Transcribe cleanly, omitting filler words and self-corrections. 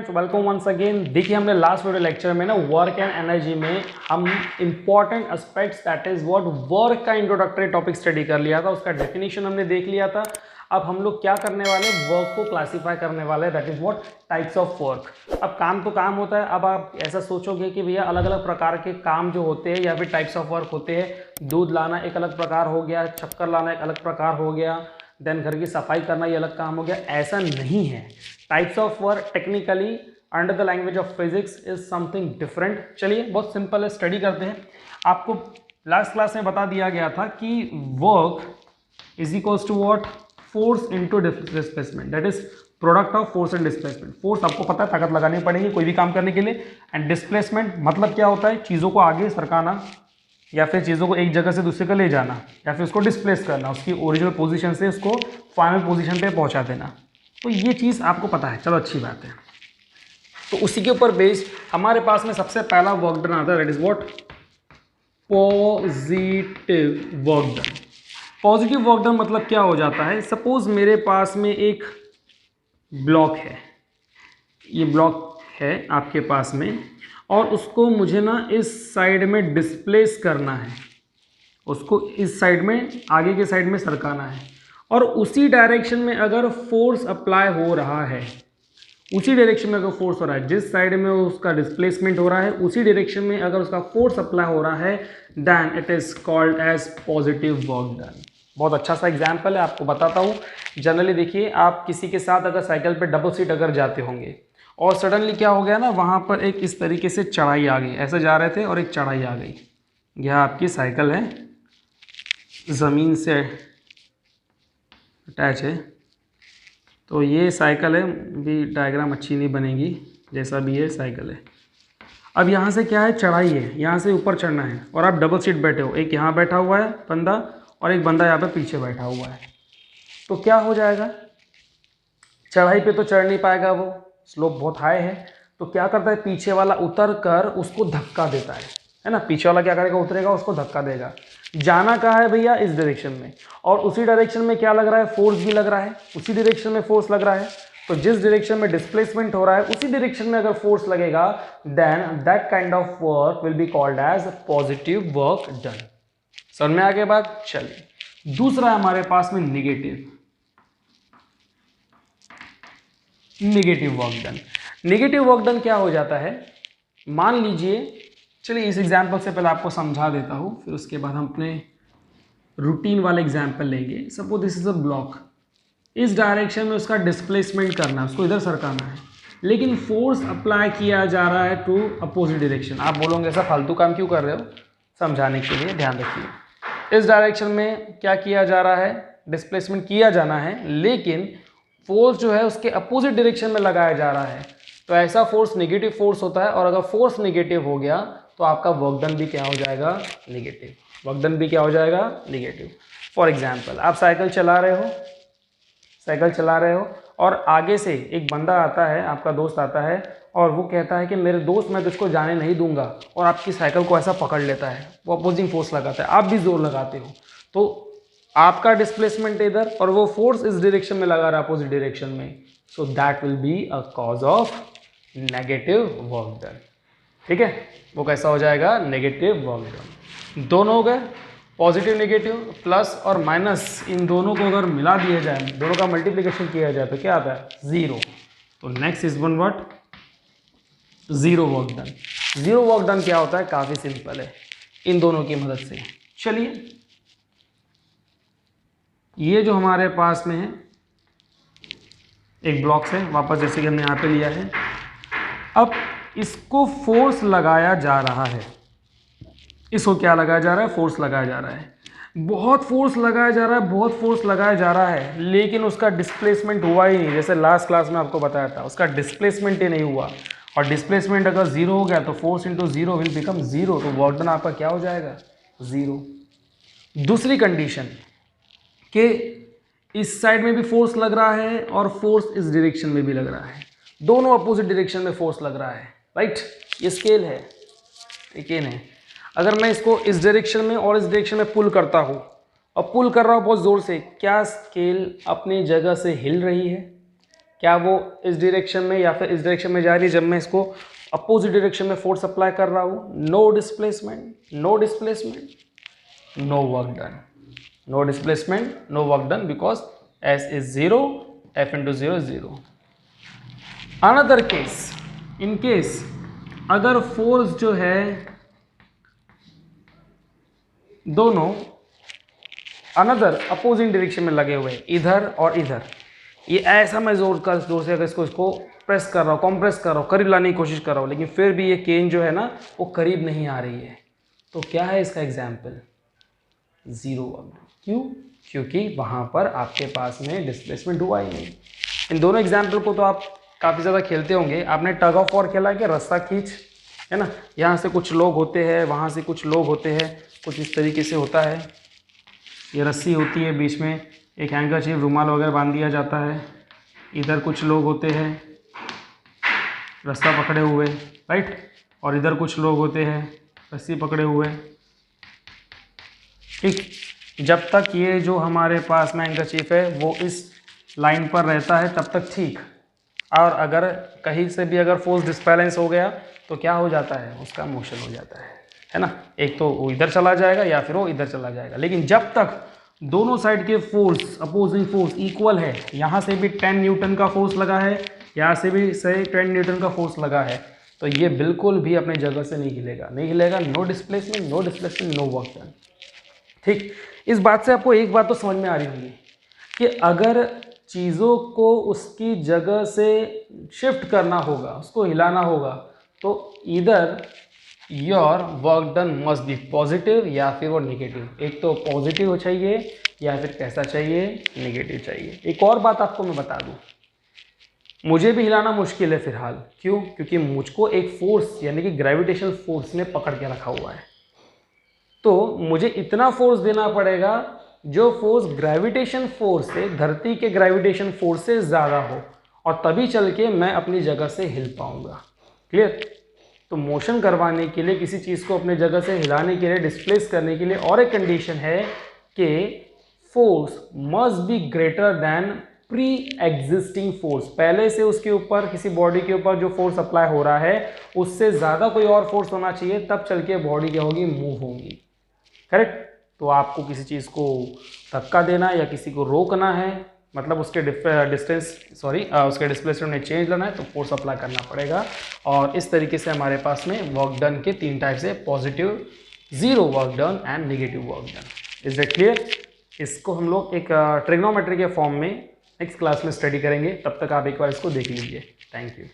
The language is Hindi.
Friends, welcome once again. देखिए हमने लास्ट वीडियो लेक्चर में ना वर्क एंड एनर्जी में हम important aspects that is what work का इंट्रोडक्टरी टॉपिक स्टडी कर लिया था, उसका डेफिनेशन हमने देख लिया था। अब हम लोग क्या करने वाले, वर्क को क्लासीफाई करने वाले, that is what types of work. अब काम तो काम होता है। अब आप ऐसा सोचोगे कि भैया अलग अलग प्रकार के काम जो होते हैं या फिर टाइप्स ऑफ वर्क होते हैं, दूध लाना एक अलग प्रकार हो गया, चक्कर लाना एक अलग प्रकार हो गया, देन घर की सफाई करना ये अलग काम हो गया। ऐसा नहीं है। Types of work technically under the language of physics is something different. चलिए बहुत सिंपल है, स्टडी करते हैं। आपको लास्ट क्लास में बता दिया गया था कि work is equals to what, force into displacement, that is product of force and displacement. Force आपको पता है ताकत लगानी पड़ेगी कोई भी काम करने के लिए, एंड डिस्प्लेसमेंट मतलब क्या होता है, चीज़ों को आगे सरकाना या फिर चीज़ों को एक जगह से दूसरे को ले जाना या फिर उसको डिस्प्लेस करना, उसकी ओरिजिनल पोजीशन से उसको फाइनल पोजीशन पे पहुंचा देना। तो ये चीज़ आपको पता है, चलो अच्छी बात है। तो उसी के ऊपर बेस्ड हमारे पास में सबसे पहला वर्क डन आता है, that is what, positive work done. Positive work done मतलब क्या हो जाता है, सपोज मेरे पास में एक ब्लॉक है, ये ब्लॉक है आपके पास में, और उसको मुझे ना इस साइड में डिस्प्लेस करना है, उसको इस साइड में आगे के साइड में सरकाना है, और उसी डायरेक्शन में अगर फोर्स अप्लाई हो रहा है, उसी डायरेक्शन में अगर फोर्स हो रहा है, जिस साइड में उसका डिस्प्लेसमेंट हो रहा है उसी डायरेक्शन में अगर उसका फोर्स अप्लाई हो रहा है, then it is called as positive work done. बहुत अच्छा सा एग्जाम्पल है, आपको बताता हूँ। जनरली देखिए, आप किसी के साथ अगर साइकिल पे डबल सीट अगर जाते होंगे और सडनली क्या हो गया ना, वहाँ पर एक इस तरीके से चढ़ाई आ गई, ऐसे जा रहे थे और एक चढ़ाई आ गई। यह आपकी साइकिल है, ज़मीन से अटैच है, तो ये साइकिल है, भी डायग्राम अच्छी नहीं बनेगी, जैसा भी है साइकिल है। अब यहाँ से क्या है, चढ़ाई है, यहाँ से ऊपर चढ़ना है और आप डबल सीट बैठे हो, एक यहाँ बैठा हुआ है बंदा और एक बंदा यहाँ पे पीछे बैठा हुआ है। तो क्या हो जाएगा, चढ़ाई पे तो चढ़ नहीं पाएगा, वो स्लोप बहुत हाई है। तो क्या करता है, पीछे वाला उतर कर उसको धक्का देता है ना। पीछे वाला क्या करेगा, उतरेगा, उसको धक्का देगा। जाना कहाँ है भैया, इस डायरेक्शन में, और उसी डायरेक्शन में क्या लग रहा है, फोर्स भी लग रहा है, उसी डायरेक्शन में फोर्स लग रहा है। तो जिस डायरेक्शन में डिस्प्लेसमेंट हो रहा है उसी डायरेक्शन में अगर फोर्स लगेगा, then that kind of work will be called as positive work done. समझ में आ गया बात। चलिए दूसरा है हमारे पास में negative work done. Negative work done क्या हो जाता है, मान लीजिए, चलिए इस एग्जाम्पल से पहले आपको समझा देता हूँ, फिर उसके बाद हम अपने रूटीन वाले एग्जाम्पल लेंगे। Suppose this is a block, इस डायरेक्शन में उसका डिस्प्लेसमेंट करना है, उसको इधर सरकाना है, लेकिन फोर्स अप्लाई किया जा रहा है टू अपोजिट डायरेक्शन। आप बोलोगे ऐसा फालतू काम क्यों कर रहे हो, समझाने के लिए ध्यान रखिए। इस डायरेक्शन में क्या किया जा रहा है, डिस्प्लेसमेंट किया जाना है, लेकिन फोर्स जो है उसके अपोजिट डायरेक्शन में लगाया जा रहा है। तो ऐसा फोर्स नेगेटिव फोर्स होता है, और अगर फोर्स नेगेटिव हो गया तो आपका वर्क डन भी क्या हो जाएगा, नेगेटिव। वर्क डन भी क्या हो जाएगा, नेगेटिव। फॉर एग्जांपल, आप साइकिल चला रहे हो और आगे से एक बंदा आता है, आपका दोस्त आता है, और वो कहता है कि मेरे दोस्त मैं तुझको जाने नहीं दूंगा, और आपकी साइकिल को ऐसा पकड़ लेता है, वो अपोजिंग फोर्स लगाता है, आप भी जोर लगाते हो, तो आपका डिस्प्लेसमेंट इधर और वो फोर्स इस डायरेक्शन में लगा रहा है, अपोजिट डायरेक्शन में। So that will be a cause of negative work done. ठीक है, वो कैसा हो जाएगा, नेगेटिव वर्क डन। दोनों हो गए, पॉजिटिव नेगेटिव, प्लस और माइनस, इन दोनों को अगर मिला दिया जाए, दोनों का मल्टीप्लिकेशन किया जाए तो क्या आता है, जीरो। तो next is one what, zero work done. Zero work done क्या होता है, काफी सिंपल है, इन दोनों की मदद से। चलिए ये जो हमारे पास में है एक ब्लॉक है, वापस जैसे कि हमने यहाँ पे लिया है, अब इसको फोर्स लगाया जा रहा है, इसको क्या लगाया जा रहा है, फोर्स लगाया जा रहा है, बहुत फोर्स लगाया जा रहा है, बहुत फोर्स लगाया जा रहा है, लेकिन उसका डिस्प्लेसमेंट हुआ ही नहीं। जैसे लास्ट क्लास में आपको बताया था, उसका डिस्प्लेसमेंट ही नहीं हुआ, और डिस्प्लेसमेंट अगर जीरो हो गया तो force into zero will become zero, तो वर्क डन आपका क्या हो जाएगा, जीरो। दूसरी कंडीशन कि इस साइड में भी फोर्स लग रहा है और फोर्स इस डायरेक्शन में भी लग रहा है, दोनों अपोजिट डायरेक्शन में फोर्स लग रहा है, राइट। ये स्केल है, एक एन है। अगर मैं इसको इस डायरेक्शन में और इस डायरेक्शन में पुल करता हूँ, और पुल कर रहा हूँ बहुत ज़ोर से, क्या स्केल अपनी जगह से हिल रही है, क्या वो इस डायरेक्शन में या फिर इस डायरेक्शन में जा रही है जब मैं इसको अपोजिट डायरेक्शन में फोर्स अप्लाई कर रहा हूँ? No displacement, no displacement, no work done, no displacement, no work done, because S is 0, F into 0 is 0. Another case, in case अगर फोर्स जो है दोनों अनदर अपोजिंग डायरेक्शन में लगे हुए इधर और इधर, ये ऐसा मैं जोर से अगर इसको प्रेस कर रहा हूँ, कॉम्प्रेस कर रहा हूँ, करीब लाने की कोशिश कर रहा हूँ, लेकिन फिर भी ये केन जो है ना वो करीब नहीं आ रही है, तो क्या है इसका एग्जाम्पल? 0 वर्क। क्यों? क्योंकि वहाँ पर आपके पास में डिस्प्लेसमेंट हुआ ही नहीं। इन दोनों एग्जाम्पल को तो आप काफ़ी ज़्यादा खेलते होंगे। आपने टग ऑफ वॉर खेला कि रस्सा खींच, है ना, यहाँ से कुछ लोग होते हैं, वहाँ से कुछ लोग होते हैं, कुछ इस तरीके से होता है। ये रस्सी होती है, बीच में एक हैंकरचीफ रुमाल वगैरह बांध दिया जाता है, इधर कुछ लोग होते हैं रस्सा पकड़े हुए, राइट, और इधर कुछ लोग होते हैं रस्सी पकड़े हुए, ठीक। जब तक ये जो हमारे पास में हैंकरचीफ है वो इस लाइन पर रहता है तब तक ठीक, और अगर कहीं से भी अगर फोर्स डिस्बैलेंस हो गया तो क्या हो जाता है? उसका मोशन हो जाता है ना, एक तो वो इधर चला जाएगा या फिर वो इधर चला जाएगा। लेकिन जब तक दोनों साइड के फोर्स, अपोजिंग फोर्स इक्वल है, यहाँ से भी 10 न्यूटन का फोर्स लगा है, यहाँ से भी सही 10 न्यूटन का फोर्स लगा है, तो ये बिल्कुल भी अपने जगह से नहीं हिलेगा, नहीं हिलेगा। No displacement, no displacement, no work done, ठीक। इस बात से आपको एक बात तो समझ में आ रही होगी कि अगर चीज़ों को उसकी जगह से शिफ्ट करना होगा, उसको हिलाना होगा, तो इधर your work done must be positive या फिर वो नेगेटिव। एक तो पॉजिटिव हो चाहिए या फिर कैसा चाहिए? नेगेटिव चाहिए। एक और बात आपको मैं बता दूं, मुझे भी हिलाना मुश्किल है फिलहाल। क्यों? क्योंकि मुझको एक फोर्स यानी कि ग्रेविटेशनल फोर्स ने पकड़ के रखा हुआ है, तो मुझे इतना फोर्स देना पड़ेगा जो फोर्स ग्रेविटेशन फोर्स से, धरती के ग्रेविटेशन फोर्स से ज़्यादा हो, और तभी चल के मैं अपनी जगह से हिल पाऊंगा। क्लियर? तो मोशन करवाने के लिए, किसी चीज़ को अपने जगह से हिलाने के लिए, डिस्प्लेस करने के लिए और एक कंडीशन है कि force must be greater than pre existing force. पहले से उसके ऊपर, किसी बॉडी के ऊपर जो फोर्स अप्लाई हो रहा है उससे ज़्यादा कोई और फोर्स होना चाहिए, तब चल के बॉडी क्या होगी? मूव होगी। करेक्ट? तो आपको किसी चीज़ को धक्का देना या किसी को रोकना है, मतलब उसके उसके डिस्प्लेसमेंट में चेंज लाना है, तो फोर्स अप्लाई करना पड़ेगा। और इस तरीके से हमारे पास में वर्क डन के 3 टाइप्स है, positive, 0 work done and negative work done. Is that clear? इसको हम लोग एक ट्रिग्नोमेट्री के फॉर्म में नेक्स्ट क्लास में स्टडी करेंगे, तब तक आप एक बार इसको देख लीजिए। Thank you.